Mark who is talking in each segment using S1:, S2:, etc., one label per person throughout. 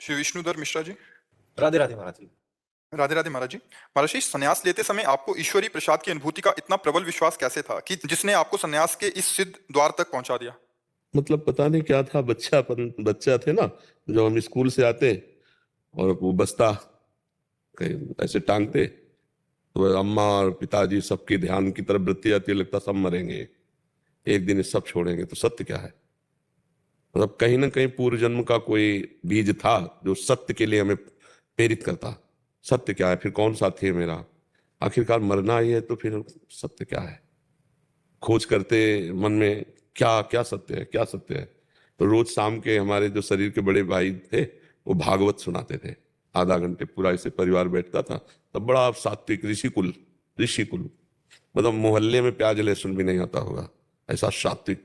S1: श्री विष्णुधर मिश्रा जी।
S2: राधे राधे महाराज जी।
S1: राधे राधे महाराज जी। महाराज जी, संन्यास लेते समय आपको ईश्वरीय प्रसाद की अनुभूति का इतना प्रबल विश्वास कैसे था कि जिसने आपको संन्यास के इस सिद्ध द्वार तक पहुंचा दिया?
S3: मतलब पता नहीं क्या था, बच्चा थे ना, जब हम स्कूल से आते और वो बस्ता कहीं ऐसे टांगते तो अम्मा और पिताजी सबके ध्यान की तरफ वृत्ति आती है, लगता सब मरेंगे एक दिन, ये सब छोड़ेंगे। तो सत्य क्या है? मतलब कहीं ना कहीं पूर्व जन्म का कोई बीज था जो सत्य के लिए हमें प्रेरित करता। सत्य क्या है? फिर कौन साथी है मेरा? आखिरकार मरना ही है, तो फिर सत्य क्या है? खोज करते मन में, क्या क्या सत्य है, क्या सत्य है। तो रोज शाम के हमारे जो शरीर के बड़े भाई थे वो भागवत सुनाते थे, आधा घंटे पूरा ऐसे परिवार बैठता था। तब बड़ा सात्विक ऋषिकुल, मतलब मोहल्ले में प्याज लहसुन भी नहीं आता होगा, ऐसा सात्विक।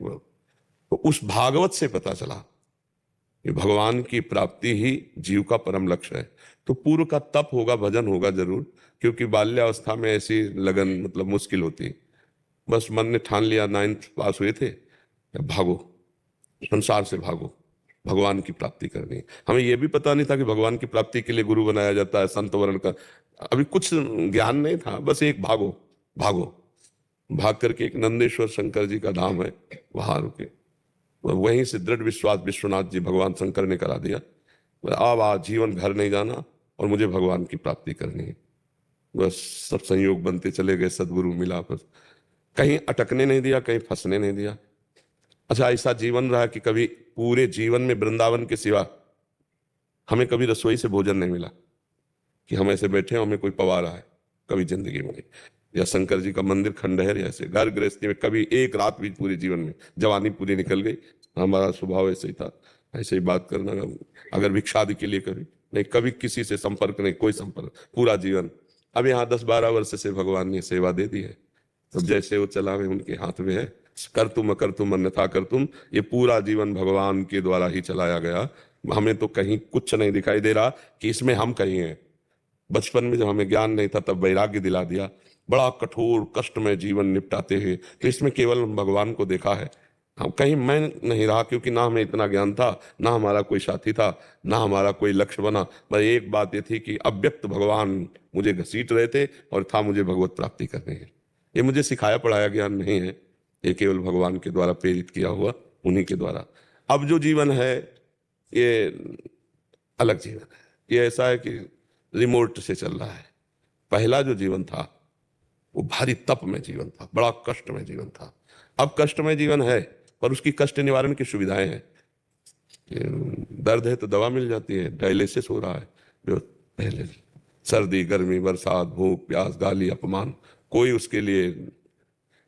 S3: तो उस भागवत से पता चला कि भगवान की प्राप्ति ही जीव का परम लक्ष्य है। तो पूर्व का तप होगा, भजन होगा जरूर, क्योंकि बाल्यावस्था में ऐसी लगन मतलब मुश्किल होती। बस मन ने ठान लिया, 9th पास हुए थे, भागो, संसार से भागो, भगवान की प्राप्ति करनी है। हमें यह भी पता नहीं था कि भगवान की प्राप्ति के लिए गुरु बनाया जाता है, संत वर्ण का अभी कुछ ज्ञान नहीं था। बस एक भागो भागो, भाग करके एक नंदेश्वर शंकर जी का धाम है, वहां रुके। वहीं से दृढ़ विश्वास विश्वनाथ जी भगवान शंकर ने करा दिया, अब आज जीवन घर नहीं जाना और मुझे भगवान की प्राप्ति करनी है। बस सब संयोग बनते चले गए, सदगुरु मिला, बस कहीं अटकने नहीं दिया, कहीं फंसने नहीं दिया। अच्छा, ऐसा जीवन रहा कि कभी पूरे जीवन में वृंदावन के सिवा हमें कभी रसोई से भोजन नहीं मिला, कि हम ऐसे बैठे हमें कोई पवा रहा है, कभी जिंदगी में नहीं। या शंकर जी का मंदिर खंडहर, ऐसे घर गृहस्थी में कभी एक रात भी पूरे जीवन में, जवानी पूरी निकल गई, हमारा स्वभाव ऐसे ही था, ऐसे ही बात करना। अगर भिक्षादि के लिए कभी नहीं, कभी किसी से संपर्क नहीं, कोई संपर्क पूरा जीवन। अब यहाँ 10-12 वर्ष से भगवान ने सेवा दे दी है, तो जैसे वो चला हुए उनके हाथ में है। कर तुम अकर तुम अन्यथा कर तुम, ये पूरा जीवन भगवान के द्वारा ही चलाया गया। हमें तो कहीं कुछ नहीं दिखाई दे रहा कि इसमें हम कहीं हैं। बचपन में जब हमें ज्ञान नहीं था तब वैराग्य दिला दिया, बड़ा कठोर कष्टमय जीवन निपटाते हैं, तो इसमें केवल भगवान को देखा है। हम कहीं मैं नहीं रहा, क्योंकि ना हमें इतना ज्ञान था, ना हमारा कोई साथी था, ना हमारा कोई लक्ष्य बना। पर एक बात ये थी कि अव्यक्त भगवान मुझे घसीट रहे थे और था मुझे भगवत प्राप्ति करनी है। ये मुझे सिखाया पढ़ाया ज्ञान नहीं है, ये केवल भगवान के द्वारा प्रेरित किया हुआ, उन्हीं के द्वारा। अब जो जीवन है ये अलग जीवन है। ये ऐसा है कि रिमोट से चल रहा है। पहला जो जीवन था वो भारी तप में जीवन था, बड़ा कष्ट में जीवन था। अब कष्ट में जीवन है पर उसकी कष्ट निवारण की सुविधाएं हैं। दर्द है तो दवा मिल जाती है, डायलिसिस हो रहा है। जो पहले सर्दी गर्मी बरसात भूख प्यास गाली अपमान, कोई उसके लिए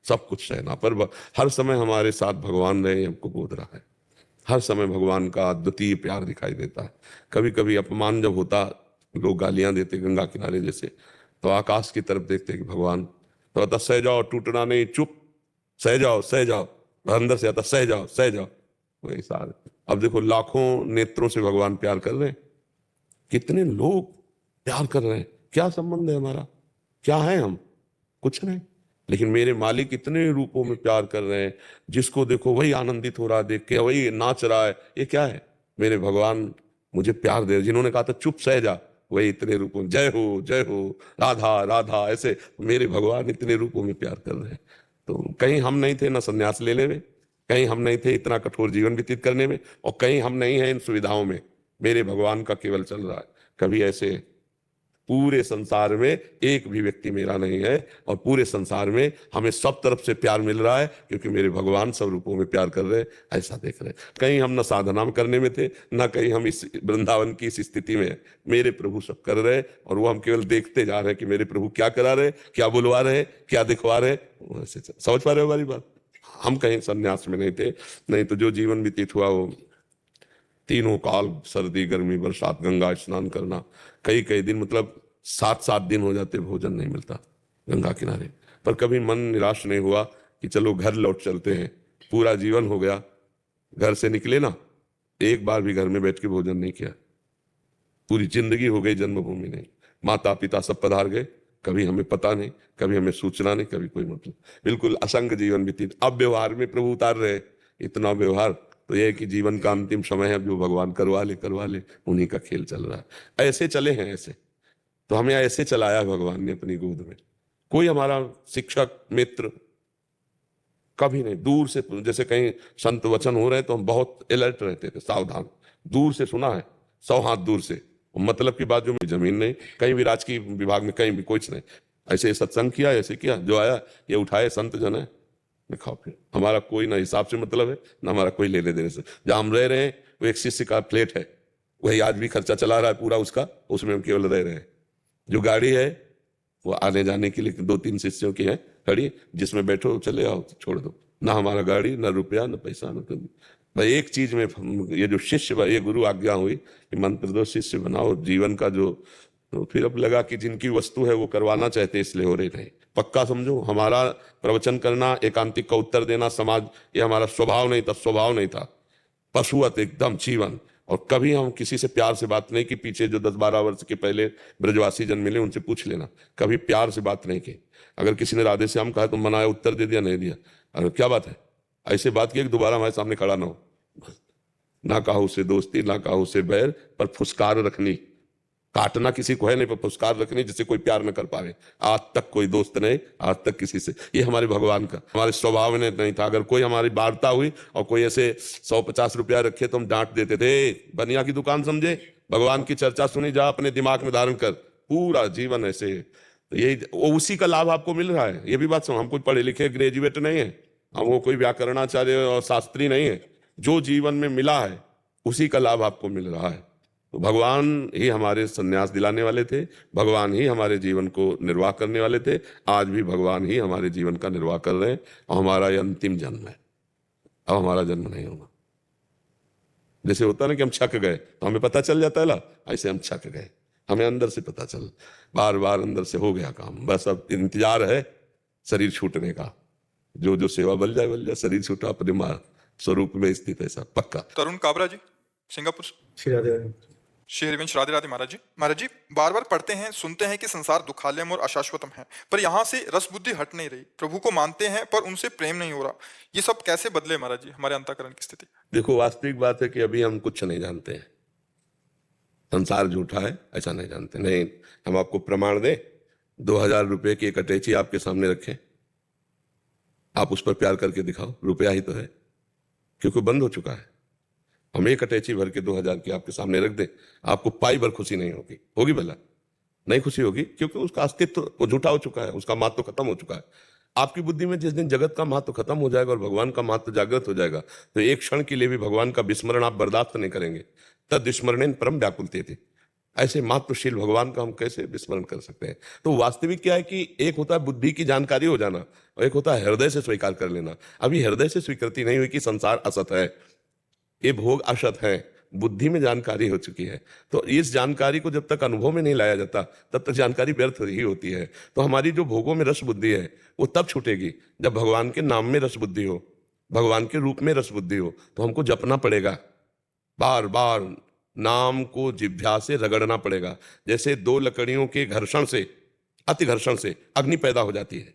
S3: सब कुछ सहना, पर हर समय हमारे साथ भगवान रहे, हमको बोध रहा है। हर समय भगवान का अद्वितीय प्यार दिखाई देता है। कभी कभी अपमान जब होता, लोग गालियां देते गंगा किनारे जैसे, तो आकाश की तरफ देखते कि भगवान, तो आता सह जाओ, टूटना नहीं, चुप, सह जाओ सह जाओ। अंदर से आता सह जाओ सह जाओ, वही सारे। अब देखो लाखों नेत्रों से भगवान प्यार कर रहे हैं, कितने लोग प्यार कर रहे हैं, क्या संबंध है हमारा, क्या है हम? कुछ नहीं। लेकिन मेरे मालिक इतने रूपों में प्यार कर रहे हैं, जिसको देखो वही आनंदित हो रहा है देख के, वही नाच रहा है। ये क्या है? मेरे भगवान मुझे प्यार दे। जिन्होंने कहा था चुप सह जा, वही इतने रूपों में जय हो राधा राधा, ऐसे मेरे भगवान इतने रूपों में प्यार कर रहे हैं। तो कहीं हम नहीं थे ना संन्यास लेने में, कहीं हम नहीं थे इतना कठोर जीवन व्यतीत करने में, और कहीं हम नहीं है इन सुविधाओं में। मेरे भगवान का केवल चल रहा है। कभी ऐसे पूरे संसार में एक भी व्यक्ति मेरा नहीं है, और पूरे संसार में हमें सब तरफ से प्यार मिल रहा है, क्योंकि मेरे भगवान सब रूपों में प्यार कर रहे हैं। ऐसा देख रहे हैं। कहीं हम न साधना करने में थे, ना कहीं हम इस वृंदावन की इस स्थिति में है। मेरे प्रभु सब कर रहे हैं, और वो हम केवल देखते जा रहे हैं कि मेरे प्रभु क्या करा रहे, क्या बुलवा रहे, क्या दिखवा रहे। समझ पा रहे हो हमारी बात? हम कहीं संन्यास में नहीं थे। नहीं तो जो जीवन व्यतीत हुआ वो तीनों काल, सर्दी गर्मी बरसात, गंगा स्नान करना, कई कई दिन, मतलब 7-7 दिन हो जाते भोजन नहीं मिलता गंगा किनारे। पर कभी मन निराश नहीं हुआ कि चलो घर लौट चलते हैं। पूरा जीवन हो गया, घर से निकले ना, एक बार भी घर में बैठ के भोजन नहीं किया। पूरी जिंदगी हो गई जन्मभूमि नहीं, माता पिता सब पधार गए, कभी हमें पता नहीं, कभी हमें सूचना नहीं, कभी कोई मतलब, बिल्कुल असंग जीवन व्यतीत। अब व्यवहार में प्रभु उतार रहे, इतना व्यवहार तो ये है कि जीवन का अंतिम समय है, जो भगवान करवा ले, उन्हीं का खेल चल रहा है। ऐसे चले हैं ऐसे, तो हमें ऐसे चलाया भगवान ने अपनी गोद में। कोई हमारा शिक्षक मित्र कभी नहीं, दूर से, जैसे कहीं संत वचन हो रहे हैं तो हम बहुत अलर्ट रहते थे, सावधान, दूर से सुना है, 100 हाथ दूर से, मतलब की बात, जो जमीन नहीं, कहीं भी राजकीय विभाग में कहीं भी कुछ नहीं, ऐसे सत्संग किया, ऐसे किया, जो आया ये उठाए संत जन है, मैं खाओ फिर, हमारा कोई ना हिसाब से मतलब है ना हमारा कोई लेने देने से। जहां हम रह रहे हैं वो एक शिष्य का फ्लैट है, वही आज भी खर्चा चला रहा है पूरा उसका, उसमें हम केवल रह रहे हैं। जो गाड़ी है वो आने जाने के लिए 2-3 शिष्यों की है खड़ी, जिसमें बैठो चले आओ, छोड़ दो, ना हमारा गाड़ी, ना रुपया, ना पैसा, ना तुम। भाई एक चीज में ये जो शिष्य, ये गुरु आज्ञा हुई कि मंत्र दो, शिष्य बनाओ, जीवन का जो, तो फिर अब लगा कि जिनकी वस्तु है वो करवाना चाहते, इसलिए हो रहे नहीं। पक्का समझो, हमारा प्रवचन करना, एकांतिक का उत्तर देना, समाज, ये हमारा स्वभाव नहीं था, स्वभाव नहीं था, पशुवत एकदम जीवन। और कभी हम किसी से प्यार से बात नहीं की, पीछे जो 10-12 वर्ष के पहले ब्रजवासी जन मिले उनसे पूछ लेना, कभी प्यार से बात नहीं की। अगर किसी ने राधे श्याम कहा तो मनाया, उत्तर दे दिया, नहीं दिया, अरे क्या बात है, ऐसे बात की कि दोबारा हमारे सामने खड़ा ना हो, ना कहा उससे दोस्ती, ना कहा उससे बैर, पर फुसकार रखनी, काटना किसी को है नहीं, पर फुसकार रखनी जिससे कोई प्यार न कर पावे। आज तक कोई दोस्त नहीं, आज तक किसी से, ये हमारे भगवान का, हमारे स्वभाव में नहीं था। अगर कोई हमारी वार्ता हुई और कोई ऐसे 100-50 रुपया रखे तो हम डांट देते थे, बनिया की दुकान समझे, भगवान की चर्चा सुनी जा, अपने दिमाग में धारण कर, पूरा जीवन ऐसे। तो यही उसी का लाभ आपको मिल रहा है, ये भी बात सुनो, हम कोई पढ़े लिखे ग्रेजुएट नहीं है, हम वो कोई व्याकरणाचार्य और शास्त्री नहीं है, जो जीवन में मिला है उसी का लाभ आपको मिल रहा है। तो भगवान ही हमारे संन्यास दिलाने वाले थे, भगवान ही हमारे जीवन को निर्वाह करने वाले थे, आज भी भगवान ही हमारे जीवन का निर्वाह कर रहे हैं। और हमारा ये अंतिम जन्म है, अब हमारा जन्म नहीं होगा। जैसे होता है ना कि हम छक गए तो हमें पता चल जाता है ना, ऐसे हम छक गए, हमें अंदर से पता चल, बार बार अंदर से हो गया काम, बस अब इंतजार है शरीर छूटने का। जो जो सेवा बल जाए, शरीर छूटा, अपने मां स्वरूप में स्थित है, सब पक्का।
S1: तरुण काबरा जी, सिंगापुर।
S2: श्री राधे राधे।
S1: श्री हरिवंश, राधे राधे महाराज जी। महाराज जी, बार बार पढ़ते हैं, सुनते हैं कि संसार दुखालयम और अशाश्वतम है, पर यहाँ से रस बुद्धि हट नहीं रही, प्रभु को मानते हैं पर उनसे प्रेम नहीं हो रहा, ये सब कैसे बदले महाराज जी हमारे अंतःकरण की स्थिति?
S3: देखो, वास्तविक बात है कि अभी हम कुछ नहीं जानते हैं, संसार झूठा है ऐसा नहीं जानते। नहीं, हम आपको प्रमाण दें, 2000 रुपए की एक अटैची आपके सामने रखें, आप उस पर प्यार करके दिखाओ, रुपया ही तो है, क्योंकि बंद हो चुका है। हम एक अटैची भर के 2000 की आपके सामने रख दें, आपको पाई भर खुशी नहीं होगी, होगी भला? नहीं खुशी होगी, क्योंकि उसका अस्तित्व वो झूठा हो चुका है, उसका महत्व खत्म हो चुका है। आपकी बुद्धि में जिस दिन जगत का महत्व खत्म हो जाएगा और भगवान का महत्व जागृत हो जाएगा, तो एक क्षण के लिए भी भगवान का विस्मरण आप बर्दाश्त नहीं करेंगे। तद विस्मरणेन परम व्याकुलते थे, ऐसे महत्वशील भगवान का हम कैसे विस्मरण कर सकते हैं? तो वास्तविक क्या है कि एक होता है बुद्धि की जानकारी हो जाना, और एक होता है हृदय से स्वीकार कर लेना। अभी हृदय से स्वीकृति नहीं हुई कि संसार असत है, ये भोग असत है, बुद्धि में जानकारी हो चुकी है। तो इस जानकारी को जब तक अनुभव में नहीं लाया जाता तब तक जानकारी व्यर्थ ही होती है। तो हमारी जो भोगों में रस बुद्धि है वो तब छूटेगी जब भगवान के नाम में रस बुद्धि हो, भगवान के रूप में रस बुद्धि हो। तो हमको जपना पड़ेगा, बार बार नाम को जिह्वा से रगड़ना पड़ेगा। जैसे दो लकड़ियों के घर्षण से, अति घर्षण से अग्नि पैदा हो जाती है,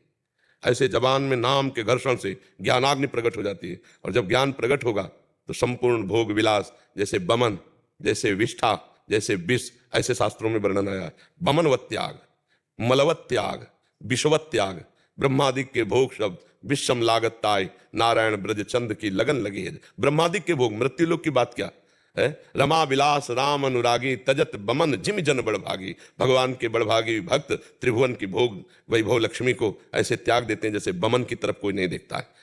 S3: ऐसे जबान में नाम के घर्षण से ज्ञानाग्नि प्रकट हो जाती है। और जब ज्ञान प्रकट होगा तो संपूर्ण भोग विलास, जैसे बमन, जैसे विष्ठा, जैसे विष, ऐसे शास्त्रों में वर्णन आया है। बमनवत त्याग, मलवत त्याग, विषवत त्याग, ब्रह्मादिक के भोग शब्द विषम लागत ताय, नारायण ब्रज चंद की लगन लगी है। ब्रह्मादिक के भोग, मृत्यु लोक की बात क्या है? रमा विलास राम अनुरागी, तजत बमन जिम जन बड़भागी। भगवान के बड़भागी भक्त त्रिभुवन की भोग वैभव लक्ष्मी को ऐसे त्याग देते हैं जैसे बमन की तरफ कोई नहीं देखता है।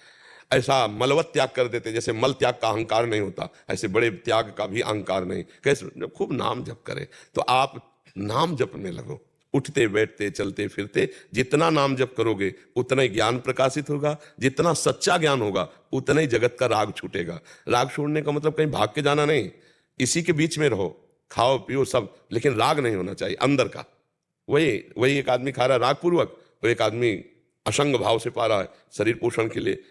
S3: ऐसा मलवत त्याग कर देते, जैसे मल त्याग का अहंकार नहीं होता, ऐसे बड़े त्याग का भी अहंकार नहीं। कैसे? खूब नाम जप करे, तो आप नाम जपने लगो, उठते बैठते चलते फिरते जितना नाम जप करोगे उतना ही ज्ञान प्रकाशित होगा, जितना सच्चा ज्ञान होगा उतना ही जगत का राग छूटेगा। राग छोड़ने का मतलब कहीं भाग के जाना नहीं, इसी के बीच में रहो, खाओ पियो सब, लेकिन राग नहीं होना चाहिए अंदर का। वही एक आदमी खा रहा है राग पूर्वक, वो एक आदमी असंग भाव से पा रहा है शरीर पोषण के लिए।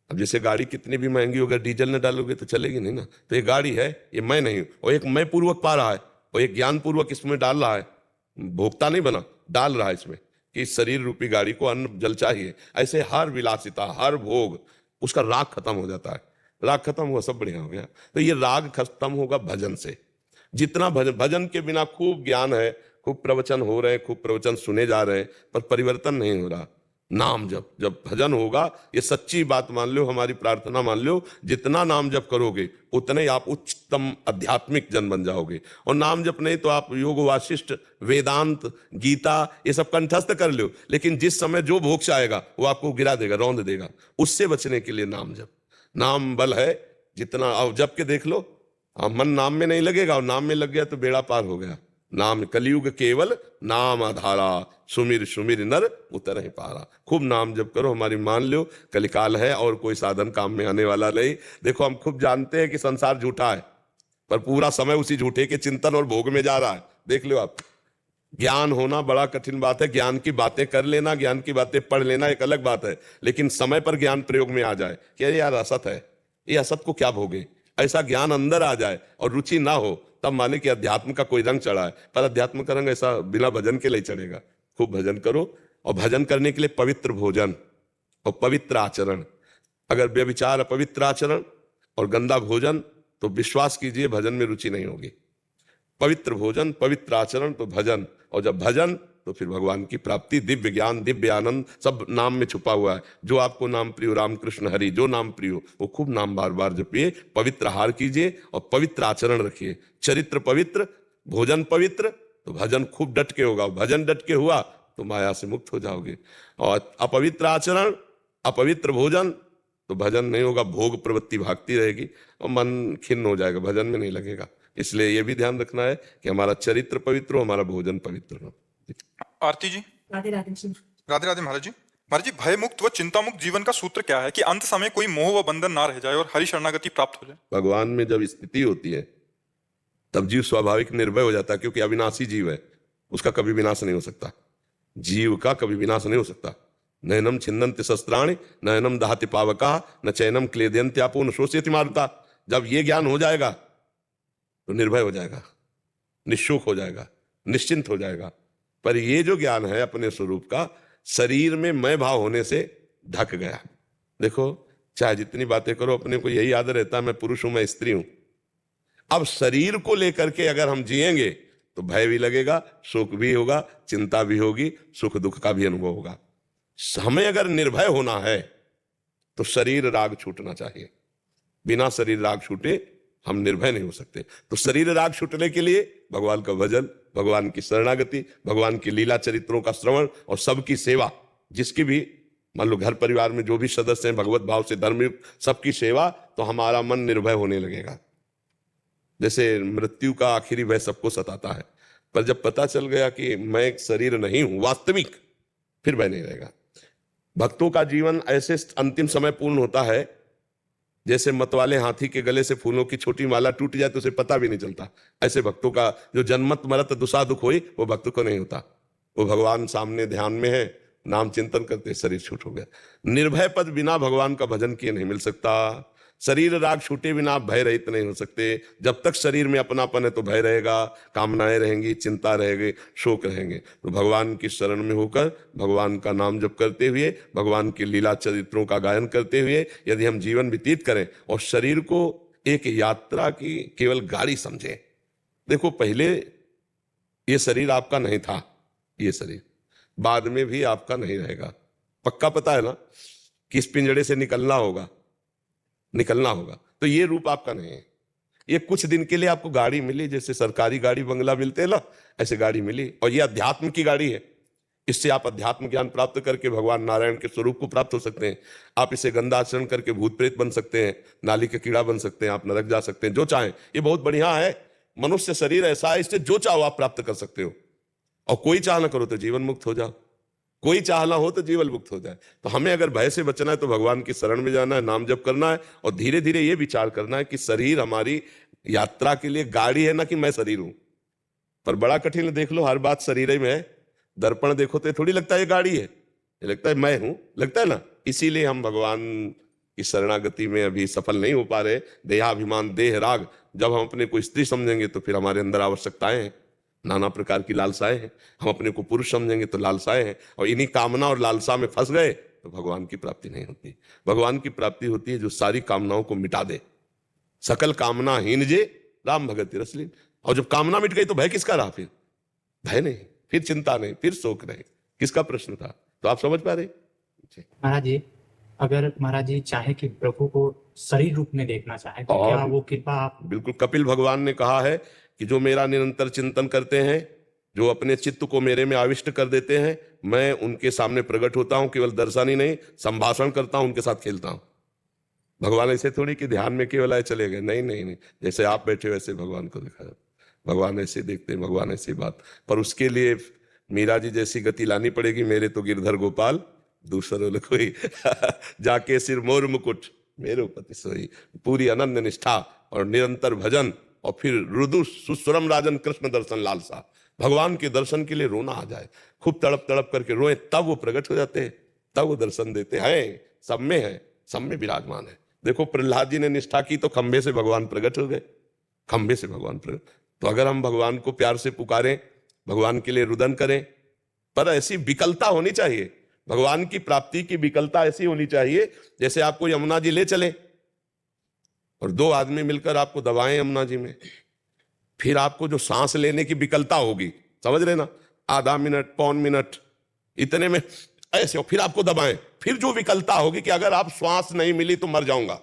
S3: अब जैसे गाड़ी कितनी भी महंगी होगी, डीजल न डालोगे तो चलेगी नहीं ना। तो ये गाड़ी है, ये मैं नहीं हूं, और एक मैं पूर्वक पा रहा है और एक ज्ञान पूर्वक इसमें डाल रहा है, भोक्ता नहीं बना, डाल रहा है इसमें कि इस शरीर रूपी गाड़ी को अन्न जल चाहिए। ऐसे हर विलासिता, हर भोग, उसका राग खत्म हो जाता है। राग खत्म हुआ, सब बढ़िया हो गया। तो ये राग खत्म होगा भजन से। जितना भजन, भजन के बिना खूब ज्ञान है, खूब प्रवचन हो रहे हैं, खूब प्रवचन सुने जा रहे हैं, पर परिवर्तन नहीं हो रहा। नाम जप, जब भजन होगा, ये सच्ची बात मान लो, हमारी प्रार्थना मान लो, जितना नाम जप करोगे उतने आप उच्चतम आध्यात्मिक जन बन जाओगे। और नाम जप नहीं तो आप योग वाशिष्ठ, वेदांत, गीता ये सब कंठस्थ कर लो, लेकिन जिस समय जो मोक्ष आएगा वो आपको गिरा देगा, रौंद देगा। उससे बचने के लिए नाम जप, नाम बल है। जितना अब जप के देख लो, मन नाम में नहीं लगेगा, और नाम में लग गया तो बेड़ा पार हो गया। नाम कलयुग केवल नाम आधारा, सुमिर सुमिर नर उतर पारा। खूब नाम जप करो। हमारी मान लो कलिकाल है और कोई साधन काम में आने वाला नहीं। देखो हम खूब जानते हैं कि संसार झूठा है, पर पूरा समय उसी झूठे के चिंतन और भोग में जा रहा है। देख लो आप, ज्ञान होना बड़ा कठिन बात है। ज्ञान की बातें कर लेना, ज्ञान की बातें पढ़ लेना एक अलग बात है, लेकिन समय पर ज्ञान प्रयोग में आ जाए कि अरे यार असत है, ये असत को क्या भोगे, ऐसा ज्ञान अंदर आ जाए और रुचि ना हो, तब माने कि अध्यात्म का कोई रंग चढ़ा है। पर अध्यात्म का रंग ऐसा बिना भजन के लिए चढ़ेगा। खूब भजन करो, और भजन करने के लिए पवित्र भोजन और पवित्र आचरण। अगर व्यभिचार, अपवित्र आचरण और गंदा भोजन, तो विश्वास कीजिए भजन में रुचि नहीं होगी। पवित्र भोजन, पवित्र आचरण तो भजन, और जब भजन तो फिर भगवान की प्राप्ति, दिव्य ज्ञान, दिव्य आनंद सब नाम में छुपा हुआ है। जो आपको नाम प्रियो, राम कृष्ण हरि, जो नाम प्रियो वो खूब नाम बार बार जपिए। पवित्र आहार कीजिए और पवित्र आचरण रखिए। चरित्र पवित्र, भोजन पवित्र, तो भजन खूब डट के होगा। भजन डट के हुआ तो माया से मुक्त हो जाओगे। और अपवित्र आचरण, अपवित्र भोजन, तो भजन नहीं होगा, भोग प्रवृत्ति भागती रहेगी और मन खिन्न हो जाएगा, भजन में नहीं लगेगा। इसलिए यह भी ध्यान रखना है कि हमारा चरित्र पवित्र हो, हमारा भोजन पवित्र हो।
S1: आरती जी।
S2: राधे राधे जी।
S1: राधे राधे महाराज जी। महाराज जी, भय मुक्त व चिंता मुक्त जीवन का सूत्र क्या है कि अंत समय कोई मोह व बंधन ना रह जाए और हरि शरणागति प्राप्त हो जाए?
S3: भगवान में जब स्थिति होती है तब जीव स्वाभाविक निर्भय हो जाता है, क्योंकि अविनाशी जीव है, उसका कभी विनाश नहीं हो सकता। जीव का कभी विनाश नहीं हो सकता। नयनम छिन्दन्ति शस्त्राणि, नयनम दहति पावका, न चैनम क्लेदयन्त्यापो न शोषयति मारुता। जब ये ज्ञान हो जाएगा तो निर्भय हो जाएगा, निःशुक हो जाएगा, निश्चिंत हो जाएगा। पर ये जो ज्ञान है अपने स्वरूप का, शरीर में मैं भाव होने से ढक गया। देखो चाहे जितनी बातें करो, अपने को यही याद रहता है मैं पुरुष हूं, मैं स्त्री हूं। अब शरीर को लेकर के अगर हम जिएंगे तो भय भी लगेगा, शोक भी होगा, चिंता भी होगी, सुख दुख का भी अनुभव होगा। हमें अगर निर्भय होना है तो शरीर राग छूटना चाहिए। बिना शरीर राग छूटे हम निर्भय नहीं हो सकते। तो शरीर राग छूटने के लिए भगवान का भजन, भगवान की शरणागति, भगवान की लीला चरित्रों का श्रवण और सबकी सेवा। जिसकी भी मान लो घर परिवार में जो भी सदस्य हैं भगवत भाव से धर्मयुक्त, सबकी सेवा, तो हमारा मन निर्भय होने लगेगा। जैसे मृत्यु का आखिरी भय सबको सताता है, पर जब पता चल गया कि मैं एक शरीर नहीं हूं वास्तविक, फिर भय नहीं रहेगा। भक्तों का जीवन ऐसे अंतिम समय पूर्ण होता है जैसे मतवाले हाथी के गले से फूलों की छोटी माला टूट जाए तो उसे पता भी नहीं चलता। ऐसे भक्तों का जो जन्मत मरत दुसा दुख हुई, वो भक्त को नहीं होता। वो भगवान सामने ध्यान में है, नाम चिंतन करते शरीर छूट हो गया। निर्भय पद बिना भगवान का भजन किए नहीं मिल सकता। शरीर राग छूटे बिना आप भय रहित नहीं हो सकते। जब तक शरीर में अपनापन है तो भय रहेगा, कामनाएं रहेंगी, चिंता रहेगी, शोक रहेंगे। तो भगवान की शरण में होकर भगवान का नाम जप करते हुए, भगवान की लीला चरित्रों का गायन करते हुए यदि हम जीवन व्यतीत करें और शरीर को एक यात्रा की केवल गाड़ी समझें। देखो पहले ये शरीर आपका नहीं था, ये शरीर बाद में भी आपका नहीं रहेगा। पक्का पता है ना कि इस पिंजड़े से निकलना होगा, निकलना होगा। तो ये रूप आपका नहीं है। ये कुछ दिन के लिए आपको गाड़ी मिली, जैसे सरकारी गाड़ी बंगला मिलते हैं ना, ऐसे गाड़ी मिली, और ये अध्यात्म की गाड़ी है। इससे आप अध्यात्म ज्ञान प्राप्त करके भगवान नारायण के स्वरूप को प्राप्त हो सकते हैं। आप इसे गंदा आचरण करके भूत प्रेत बन सकते हैं, नाली के कीड़ा बन सकते हैं, आप नरक जा सकते हैं, जो चाहें। ये बहुत बढ़िया है। मनुष्य शरीर ऐसा है, इससे जो चाहो आप प्राप्त कर सकते हो। और कोई चाह ना करो तो जीवन मुक्त हो जाओ, कोई चाहना हो तो जीवन मुक्त हो जाए। तो हमें अगर भय से बचना है तो भगवान की शरण में जाना है, नाम जप करना है, और धीरे धीरे ये विचार करना है कि शरीर हमारी यात्रा के लिए गाड़ी है, ना कि मैं शरीर हूं। पर बड़ा कठिन है, देख लो हर बात शरीर ही में है। दर्पण देखो तो थोड़ी लगता है ये गाड़ी है, ये लगता है मैं हूं, लगता है ना। इसीलिए हम भगवान की शरणागति में अभी सफल नहीं हो पा रहे। देहाभिमान, देह राग, जब हम अपने को स्त्री समझेंगे तो फिर हमारे अंदर आवश्यकताएं हैं, नाना प्रकार की लालसाएं हैं। हम अपने को पुरुष समझेंगे तो लालसाएं हैं, और इन्हीं कामना और लालसा में फंस गए तो भगवान की प्राप्ति नहीं होती। भगवान की प्राप्ति होती है जो सारी कामनाओं को मिटा दे। सकल कामना हीन जे राम भगत रसलीन। और जब कामना मिट गई तो भय किसका रहा? फिर भय नहीं, फिर चिंता नहीं, फिर शोक नहीं। किसका प्रश्न था? तो आप समझ पा रहे?
S2: महाराज जी, अगर महाराज जी चाहे कि प्रभु को शरीर रूप में देखना चाहे तो क्या वो कृपा आप?
S3: बिल्कुल। कपिल भगवान ने कहा है कि जो मेरा निरंतर चिंतन करते हैं, जो अपने चित्त को मेरे में आविष्ट कर देते हैं, मैं उनके सामने प्रकट होता हूं। केवल दर्शन ही नहीं, संभाषण करता हूं, उनके साथ खेलता हूं। भगवान ऐसे थोड़ी कि ध्यान में केवल आए चले गए। नहीं नहीं नहीं, जैसे आप बैठे वैसे भगवान को देखा जाता। भगवान ऐसे देखते हैं, भगवान ऐसी बात। पर उसके लिए मीरा जी जैसी गति लानी पड़ेगी। मेरे तो गिरधर गोपाल दूसरों ने कोई जाके सिर मोर मुकुट मेरे पति सोई। पूरी अनन्य निष्ठा और निरंतर भजन, और फिर रुदु सुस्वरम राजन कृष्ण दर्शन लालसा। भगवान के दर्शन के लिए रोना आ जाए, खूब तड़प तड़प करके रोए, तब वो प्रकट हो जाते हैं, तब वो दर्शन देते हैं। सब में है, सब में विराजमान है। देखो प्रहलाद जी ने निष्ठा की तो खंभे से भगवान प्रकट हो गए, खंभे से भगवान प्रकट। तो अगर हम भगवान को प्यार से पुकारें, भगवान के लिए रुदन करें, पर ऐसी विकलता होनी चाहिए। भगवान की प्राप्ति की विकलता ऐसी होनी चाहिए जैसे आपको यमुना जी ले चले और दो आदमी मिलकर आपको दबाएं यमुना जी में, फिर आपको जो सांस लेने की विकलता होगी, समझ रहे ना, आधा मिनट पौन मिनट इतने में ऐसे, और फिर आपको दबाएं, फिर जो विकलता होगी कि अगर आप श्वास नहीं मिली तो मर जाऊंगा,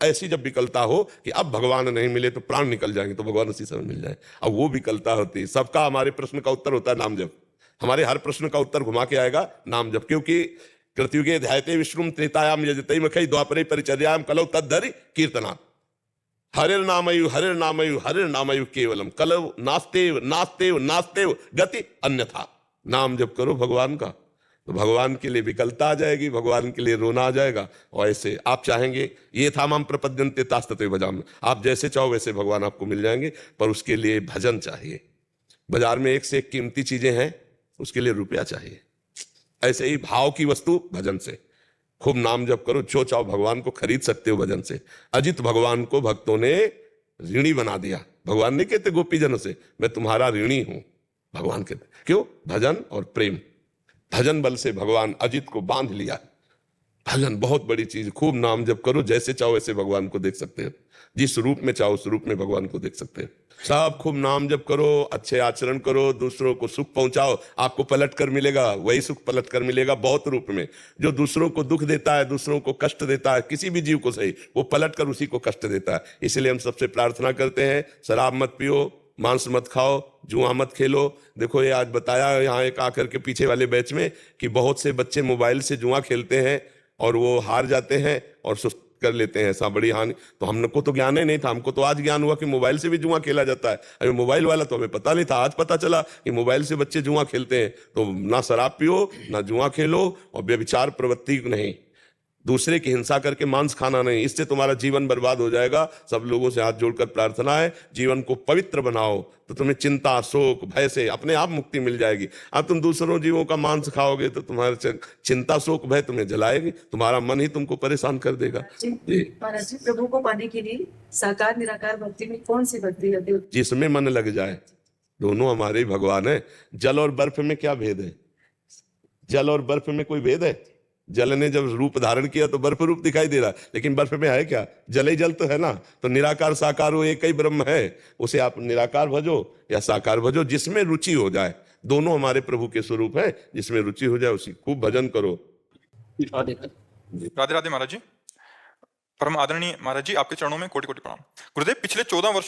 S3: ऐसी जब विकलता हो कि अब भगवान नहीं मिले तो प्राण निकल जाएंगे, तो भगवान उसी समय मिल जाए। अब वो विकलता होती है। सबका हमारे प्रश्न का उत्तर होता है नाम जप। हमारे हर प्रश्न का उत्तर घुमा के आएगा नाम जप। क्योंकि कृतयुगे ध्यायते विष्णुम त्रेतायाम यजते मखई द्वापरे परिचर्याम कलौ तद्धरि कीर्तना। हरिर नामयु हरिर नामयु हरिर नामयु केवलम कलौ नास्तेव नास्तेव नास्तेव गति अन्यथा। नाम जप करो भगवान का, तो भगवान के लिए विकलता आ जाएगी, भगवान के लिए रोना आ जाएगा। और ऐसे आप चाहेंगे, ये था माम प्रपद्यन्ते तास्तते भजाम, आप जैसे चाहो वैसे भगवान आपको मिल जाएंगे। पर उसके लिए भजन चाहिए। बाजार में एक से एक कीमती चीजें हैं, उसके लिए रुपया चाहिए। ऐसे ही भाव की वस्तु भजन से। खूब नाम जप करो, जो चाहो भगवान को खरीद सकते हो भजन से। अजित भगवान को भक्तों ने ऋणी बना दिया। भगवान नहीं कहते गोपीजनों से मैं तुम्हारा ऋणी हूं, भगवान कहते क्यों? भजन और प्रेम। भजन बल से भगवान अजित को बांध लिया। भजन बहुत बड़ी चीज। खूब नाम जप करो, जैसे चाहो वैसे भगवान को देख सकते हो, जिस रूप में चाहो उस रूप में भगवान को देख सकते हो। सब खूब नाम जप करो, अच्छे आचरण करो, दूसरों को सुख पहुंचाओ, आपको पलट कर मिलेगा, वही सुख पलट कर मिलेगा बहुत रूप में। जो दूसरों को दुख देता है, दूसरों को कष्ट देता है, किसी भी जीव को सही, वो पलट कर उसी को कष्ट देता है। इसलिए हम सबसे प्रार्थना करते हैं, शराब मत पियो, मांस मत खाओ, जुआ मत खेलो। देखो ये आज बताया यहाँ एक आकर के पीछे वाले बैच में कि बहुत से बच्चे मोबाइल से जुआ खेलते हैं और वो हार जाते हैं और सुस्त कर लेते हैं, ऐसा बड़ी हानि। तो हमको तो ज्ञान ही नहीं था, हमको तो आज ज्ञान हुआ कि मोबाइल से भी जुआ खेला जाता है। अरे मोबाइल वाला तो हमें पता नहीं था, आज पता चला कि मोबाइल से बच्चे जुआ खेलते हैं। तो ना शराब पियो, ना जुआ खेलो, और व्यभिचार प्रवृत्ति नहीं, दूसरे की हिंसा करके मांस खाना नहीं, इससे तुम्हारा जीवन बर्बाद हो जाएगा। सब लोगों से हाथ जोड़कर प्रार्थना है, जीवन को पवित्र बनाओ, तो तुम्हें चिंता शोक भय से अपने आप मुक्ति मिल जाएगी। अब तुम दूसरों जीवों का मांस खाओगे तो तुम्हारे चिंता शोक भय तुम्हें जलाएगी, तुम्हारा मन ही तुमको परेशान कर देगा।
S4: महाराज जी, प्रभु को पाने के लिए साकार निराकार भक्ति में कौन सी भक्ति है?
S3: जिसमें मन लग जाए। दोनों हमारे ही भगवान है। जल और बर्फ में क्या भेद है? जल और बर्फ में कोई भेद है? जल ने जब रूप धारण किया तो बर्फ रूप दिखाई दे रहा, लेकिन बर्फ में है क्या? जल ही जल तो है ना। तो निराकार साकार वो एक ही ब्रह्म है। उसे आप निराकार भजो या साकार भजो, जिसमें रुचि हो जाए। दोनों हमारे प्रभु के स्वरूप है, जिसमें रुचि हो जाए उसी खूब भजन करो।
S1: राधे राधे महाराज जी। परम आदरणीय महाराज जी, आपके चरणों में कोटि कोटि प्रणाम। गुरुदेव, पिछले 14 वर्ष